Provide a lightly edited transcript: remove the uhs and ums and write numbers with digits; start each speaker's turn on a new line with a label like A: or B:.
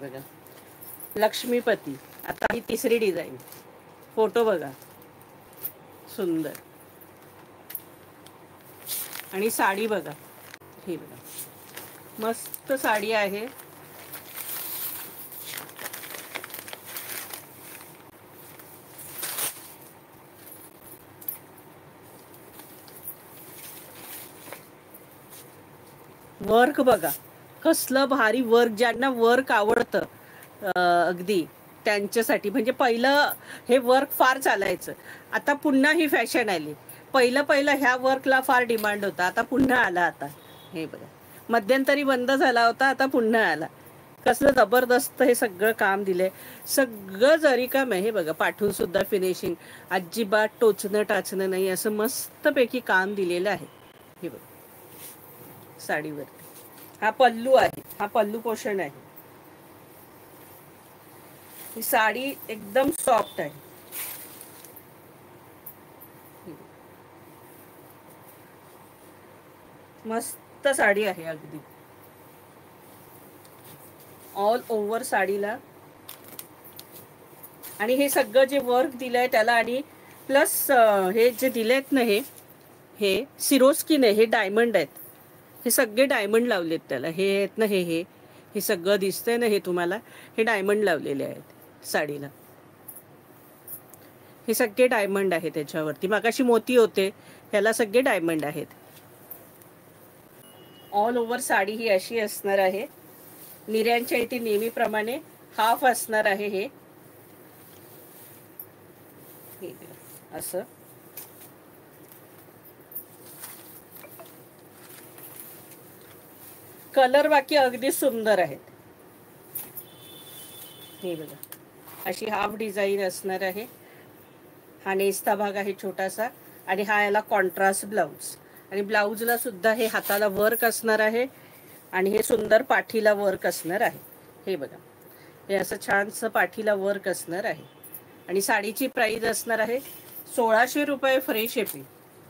A: बघा लक्ष्मीपती. आता ही तिसरी डिझाईन. फोटो बघा, सुंदर. आणि साडी बघा, ही बघा मस्त साडी आहे. वर्क बघा कसलं भारी वर्क. ज्यांना वर्क आवडतं अगदी त्यांच्यासाठी. म्हणजे पहिलं हे वर्क फार चालायचं, आता पुन्हा ही फॅशन आली. पहिलं ह्या वर्कला फार डिमांड होता, आता पुन्हा आला. आता हे बघा मध्यंतरी बंद झाला होता, आता पुन्हा आला. कसलं जबरदस्त हे सगळं काम दिलंय. सगळं जरी काम आहे. हे बघा पाठून सुद्धा फिनिशिंग, अजिबात टोचणं टाचणं नाही, असं मस्तपैकी काम दिलेलं आहे. हे बघा साडीवरती. हा पल्लू आहे, हा पल्लू पोषण आहे. ही साडी एकदम सॉफ्ट आहे. मस्त साडी आहे अगदी ऑल ओव्हर साडीला. आणि हे सगळं जे वर्क दिलंय त्याला, आणि प्लस हे जे दिलेत ना, हे सिरोस्किन आहे, हे डायमंड आहेत. हे सगळे डायमंड लावलेत त्याला. हे आहेत ना, हे सगळं दिसतंय ना, हे तुम्हाला हे डायमंड लावलेले आहेत साडीला. हे सगळे डायमंड आहे त्याच्यावरती. मागाशी मोती होते, ह्याला सगळे डायमंड आहेत. ऑल ओव्हर साडी ही अशी असणार आहे. निर्यांच्या इथे नेहमीप्रमाणे हाफ असणार आहे. हे असं कलर बाकी अगदी सुंदर आहेत. हे बघा अशी हाफ डिझाईन असणार आहे. हा नेसता भाग आहे छोटासा, आणि हा याला कॉन्ट्रास्ट ब्लाऊज. आणि ब्लाऊजला सुद्धा हे हाताला वर्क असणार आहे, आणि हे सुंदर पाठीला वर्क असणार आहे. हे बघा हे असं छानसं पाठीला वर्क असणार आहे. आणि साडीची प्राइस असणार आहे 1600 रुपये फ्री शिपिंग.